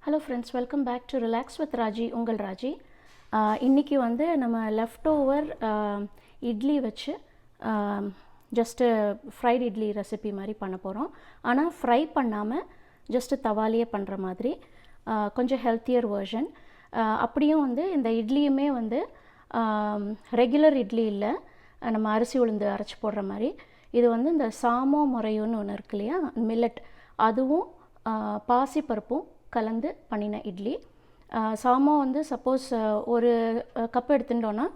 Hello friends, welcome back to Relax with Raji, உங்கள் ராஜி. இன்னைக்கு வந்து நம்ம லெஃப்ட் ஓவர் இட்லி வச்சு ஜஸ்ட் ஃப்ரைட் இட்லி ரெசிபி மாதிரி பண்ண போகிறோம். ஆனால் ஃப்ரை பண்ணாமல் ஜஸ்ட்டு தவாலியே பண்ணுற மாதிரி கொஞ்சம் ஹெல்த்தியர் வேர்ஷன். அப்படியும் வந்து இந்த இட்லியுமே வந்து ரெகுலர் இட்லி இல்லை, நம்ம அரிசி உளுந்து அரைச்சி போடுற மாதிரி. இது வந்து இந்த சாமோ முறையோன்னு ஒன்று இருக்கு இல்லையா, மில்லட், அதுவும் பாசிப்பருப்பும் கலந்து பண்ணின இட்லி. சாமோ வந்து சப்போஸ் ஒரு கப் எடுத்துட்டோன்னா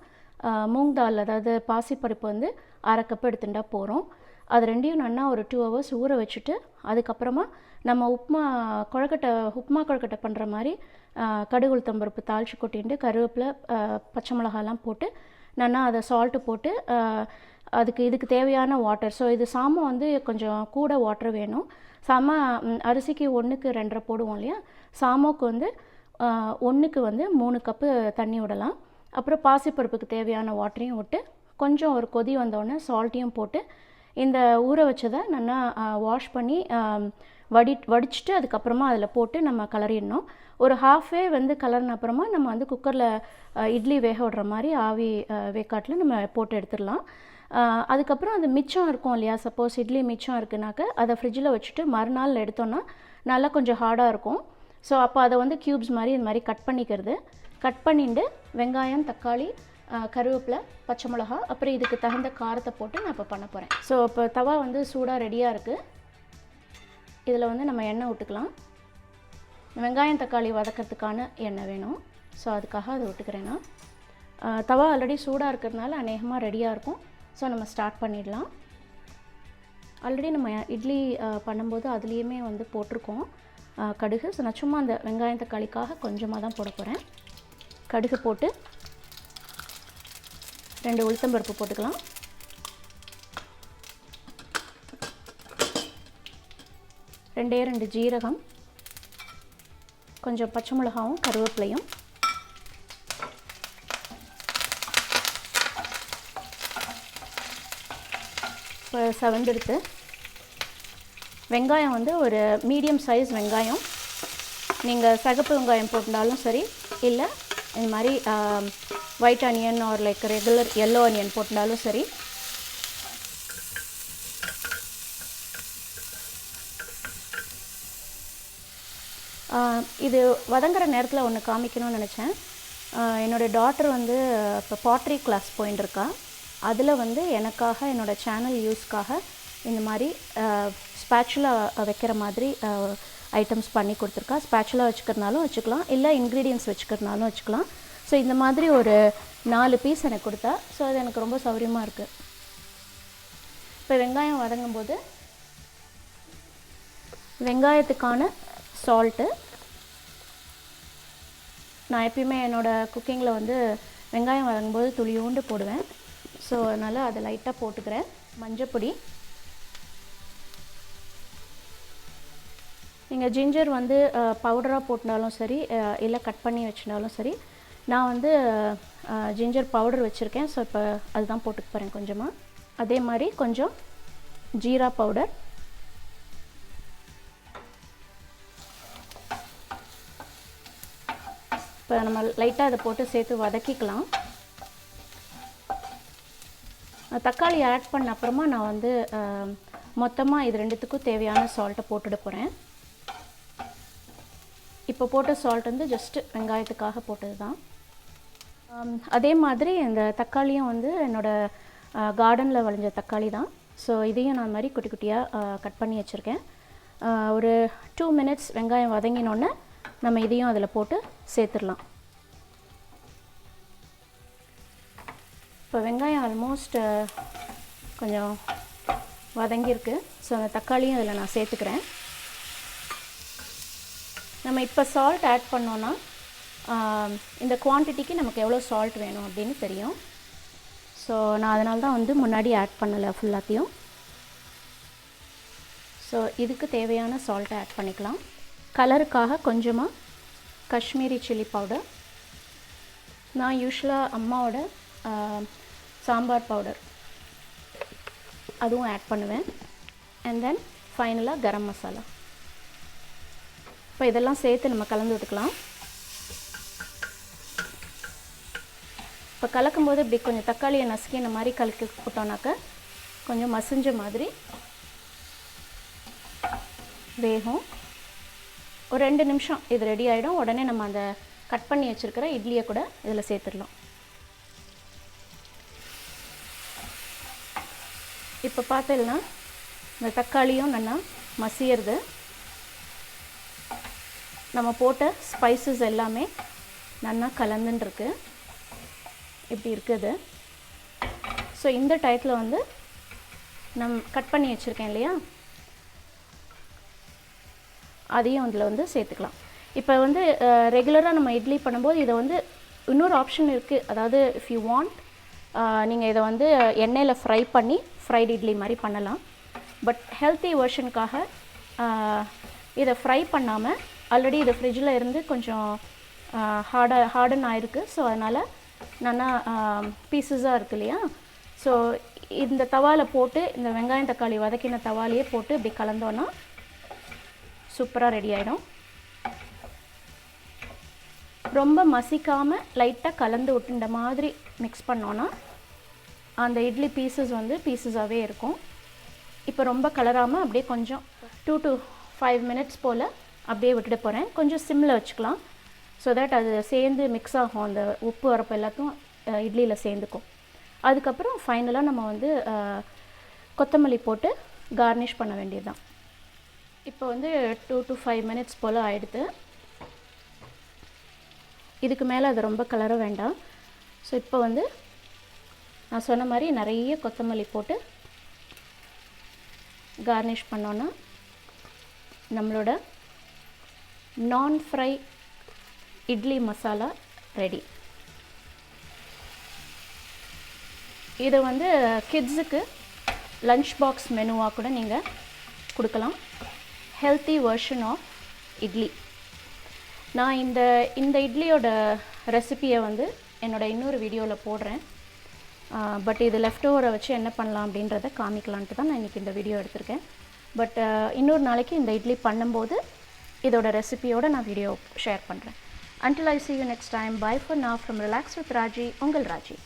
மூங் தால், அதாவது பாசிப்பருப்பு வந்து அரை கப் எடுத்துட்டா போகிறோம். அது ரெண்டையும் நல்லா ஒரு 2 hours ஊற வச்சுட்டு அதுக்கப்புறமா நம்ம உப்புமா கொழுக்கட்டை பண்ணுற மாதிரி கடுகு உளுத்தம்பருப்பு தாளித்து கொட்டிட்டு கருவேப்பிலை பச்சை மிளகாலாம் போட்டு நல்லா அதை சால்ட்டு போட்டு இதுக்கு தேவையான வாட்டர். ஸோ இது சாமோ வந்து கொஞ்சம் கூட வாட்டர் வேணும். அரிசிக்கு 1க்கு 2.5 போடுவோம் இல்லையா, சாமோக்கு வந்து 1க்கு வந்து 3 கப்பு தண்ணி விடலாம். அப்புறம் பாசிப்பருப்புக்கு தேவையான வாட்டரையும் விட்டு கொஞ்சம் ஒரு கொதி வந்தோடனே சால்ட்டையும் போட்டு இந்த ஊற வச்சதை நல்லா வாஷ் பண்ணி வடிச்சிட்டு அதுக்கப்புறமா அதில் போட்டு நம்ம கலரிடணும். ஒரு ஹாஃப்வே வந்து கலர்ன அப்புறமா நம்ம வந்து குக்கரில் இட்லி வேக விடுற மாதிரி ஆவி வேக்காட்டில் நம்ம போட்டு எடுத்துடலாம். அதுக்கப்புறம் அது மிச்சம் இருக்கும் இல்லையா, சப்போஸ் இட்லி மிச்சம் இருக்குனாக்க அதை ஃப்ரிட்ஜில் வச்சுட்டு மறுநாள் எடுத்தோன்னா நல்லா கொஞ்சம் ஹார்டாக இருக்கும். ஸோ அப்போ அதை வந்து க்யூப்ஸ் மாதிரி இது மாதிரி கட் பண்ணிட்டு வெங்காயம், தக்காளி, கருவேப்பிலை, பச்சை மிளகா, அப்புறம் இதுக்கு தகுந்த காரத்தை போட்டு நான் இப்போ பண்ண போகிறேன். ஸோ இப்போ தவா வந்து சூடாக ரெடியாக இருக்குது. இதில் வந்து நம்ம எண்ணெய் விட்டுக்கலாம். வெங்காயம் தக்காளி வதக்கிறதுக்கான எண்ணெய் வேணும். ஸோ அதுக்காக அதை விட்டுக்கிறேன்னா, தவா ஆல்ரெடி சூடாக இருக்கிறதுனால அநேகமாக ரெடியாக இருக்கும். ஸோ நம்ம ஸ்டார்ட் பண்ணிடலாம். ஆல்ரெடி நம்ம இட்லி பண்ணும்போது அதுலேயுமே வந்து போட்டிருக்கோம் கடுகு. ஸோ நான் சும்மா அந்த வெங்காயம் தக்காளிக்காக கொஞ்சமாக தான் போட போகிறேன். கடுகு போட்டு 2 உளுத்தம்பருப்பு போட்டுக்கலாம். ரெண்டு ஜீரகம், கொஞ்சம் பச்சை மிளகாவும் கருவேப்பிலையும், இப்போ செவந்தெடுத்து வெங்காயம் வந்து ஒரு மீடியம் சைஸ் வெங்காயம். நீங்கள் சிகப்பு வெங்காயம் போட்டாலும் சரி, இல்லை இந்த மாதிரி white onion or like regular yellow onion போட்டாலும் சரி. இது வதங்குற நேரத்தில் ஒன்று காமிக்கணும்னு நினச்சேன். என்னோடய டாட்டர் வந்து இப்போ பாட்ரி கிளாஸ் போயின்னு இருக்கா. அதில் வந்து எனக்காக என்னோடய சேனல் யூஸ்க்காக இந்த மாதிரி ஸ்பேச்சுலா வைக்கிற மாதிரி ஐட்டம்ஸ் பண்ணி கொடுத்துருக்கா. ஸ்பேச்சுலா வச்சுக்கிறதுனாலும் வச்சுக்கலாம், இல்லை இன்க்ரீடியன்ஸ் வச்சுக்கிறதுனாலும் வச்சுக்கலாம். ஸோ இந்த மாதிரி ஒரு 4 பீஸ் எனக்கு கொடுத்தா. ஸோ அது எனக்கு ரொம்ப சௌகரியமாக இருக்குது. இப்போ வெங்காயம் வதங்கும்போது வெங்காயத்துக்கான சால்ட்டு, நான் எப்பயுமே என்னோடய குக்கிங்கில் வந்து வெங்காயம் வதங்கும்போது துளியூண்டு போடுவேன். ஸோ அதனால் அதை லைட்டாக போட்டுக்கிறேன். மஞ்சப்பொடி, நீங்கள் ஜிஞ்சர் வந்து பவுடராக போட்டாலும் சரி, இல்லை கட் பண்ணி வச்சுனாலும் சரி. நான் வந்து ஜிஞ்சர் பவுடர் வச்சுருக்கேன். ஸோ இப்போ அதுதான் போட்டுக்க போகிறேன் கொஞ்சமாக. அதே மாதிரி கொஞ்சம் ஜீரா பவுடர், இப்போ நம்ம லைட்டாக அதை போட்டு சேர்த்து வதக்கிக்கலாம். தக்காளி ஆட் பண்ண அப்புறமா நான் வந்து மொத்தமாக இது ரெண்டுத்துக்கும் தேவையான சால்ட்டை போட்டுட போகிறேன். இப்போ போட்ட சால்ட் வந்து ஜஸ்ட்டு வெங்காயத்துக்காக போட்டது தான். அதே மாதிரி இந்த தக்காளியும் வந்து என்னோடய கார்டனில் விளைஞ்ச தக்காளி தான். ஸோ இதையும் நான் மாதிரி குட்டி குட்டியாக கட் பண்ணி வச்சுருக்கேன். ஒரு 2 minutes வெங்காயம் வதங்கினோன்னே நம்ம இதையும் அதில் போட்டு சேர்த்துடலாம். இப்போ வெங்காயம் ஆல்மோஸ்ட் கொஞ்சம் வதங்கியிருக்கு. ஸோ அந்த தக்காளியும் அதில் நான் சேர்த்துக்கிறேன். நம்ம இப்போ சால்ட் ஆட் பண்ணோன்னா இந்த குவான்டிட்டிக்கு நமக்கு எவ்வளோ சால்ட் வேணும் அப்படின்னு தெரியும். ஸோ நான் அதனால தான் வந்து முன்னாடி ஆட் பண்ணலை ஃபுல்லாத்தையும். ஸோ இதுக்கு தேவையான சால்ட்டை ஆட் பண்ணிக்கலாம். கலருக்காக கொஞ்சமாக காஷ்மீரி சில்லி பவுடர், நான் யூஸ்வலாக அம்மாவோட சாம்பார் பவுடர் அதுவும் ஆட் பண்ணுவேன். அண்ட் தென் ஃபைனலாக கரம் மசாலா. இப்போ இப்போ இதெல்லாம் சேர்த்து நம்ம கலந்து விட்டுக்கலாம். இப்போ கலக்கும்போது இப்படி கொஞ்சம் தக்காளியை நசுக்கி இந்த மாதிரி கலக்கி போட்டோம்னாக்க கொஞ்சம் மசிஞ்ச மாதிரி வேகும். ஒரு 2 நிமிஷம் இது ரெடி ஆகிடும். உடனே நம்ம அந்த கட் பண்ணி வச்சுருக்கிற இட்லியை கூட இதில் சேர்த்துடலாம். இப்போ பார்த்தீங்கன்னா இந்த தக்காளியும் நல்லா மசியறது. நம்ம போட்ட ஸ்பைசஸ் எல்லாமே நல்லா கலந்துருக்கு. இப்படி இருக்குது. ஸோ இந்த டயத்தில் வந்து கட் பண்ணி வச்சுருக்கேன் இல்லையா, அதையும் அதில் வந்து சேர்த்துக்கலாம். இப்போ வந்து ரெகுலராக நம்ம இட்லி பண்ணும்போது இதை வந்து இன்னொரு ஆப்ஷன் இருக்குது. அதாவது இஃப் யூ வாண்ட் நீங்கள் இதை வந்து எண்ணெயில் ஃப்ரை பண்ணி ஃப்ரைட் இட்லி மாதிரி பண்ணலாம். பட் ஹெல்த்தி வெர்ஷனுக்காக இதை ஃப்ரை பண்ணாமல் ஆல்ரெடி இது ஃப்ரிட்ஜில் இருந்து கொஞ்சம் ஹார்டன் ஆகிருக்கு. ஸோ அதனால் நல்லா பீசஸாக இருக்குது இல்லையா. ஸோ இந்த தவாவில் போட்டு இந்த வெங்காயம் தக்காளி வதக்கின தவாலையே போட்டு இப்படி கலந்தோன்னா சூப்பராக ரெடி ஆகிடும். ரொம்ப மசிக்காமல் லைட்டாக கலந்து விட்டுன்ற மாதிரி மிக்ஸ் பண்ணோன்னா அந்த இட்லி பீசஸ் வந்து பீசஸாகவே இருக்கும். இப்போ ரொம்ப கலராமல் அப்படியே கொஞ்சம் 2 to 5 minutes போல் அப்படியே விட்டுட்டு போகிறேன். கொஞ்சம் சிம்மில் வச்சுக்கலாம். ஸோ தட் அது சேர்ந்து மிக்ஸ் ஆகும். அந்த உப்பு வரப்பு எல்லாத்தையும் இட்லியில் சேர்ந்துக்கும். அதுக்கப்புறம் ஃபைனலாக நம்ம வந்து கொத்தமல்லி போட்டு கார்னிஷ் பண்ண வேண்டியது தான். இப்போ வந்து 2 to 5 minutes போல் ஆகிடுது. இதுக்கு மேலே அது ரொம்ப கலர வேண்டாம். ஸோ இப்போ வந்து நான் சொன்ன மாதிரி நிறைய கொத்தமல்லி போட்டு கார்னிஷ் பண்ணோன்னா நம்மளோட நான் ஃப்ரை இட்லி மசாலா ரெடி. இதை வந்து கிட்ஸுக்கு லஞ்ச் பாக்ஸ் மெனுவாக கூட நீங்கள் கொடுக்கலாம். Healthy version of idli. நான் இந்த இட்லியோட ரெசிப்பியை வந்து என்னோடய இன்னொரு வீடியோவில் போடுறேன். பட் இது லெஃப்ட் ஓவரை வச்சு என்ன பண்ணலாம் அப்படின்றத காமிக்கலான்ட்டு தான் நான் இன்றைக்கி இந்த வீடியோ எடுத்திருக்கேன். பட் இன்னொரு நாளைக்கு இந்த இட்லி பண்ணும்போது இதோட ரெசிபியோடு நான் வீடியோ ஷேர் பண்ணுறேன். Until I see you next time, bye for now from Relax with Raji, Ungal Raji.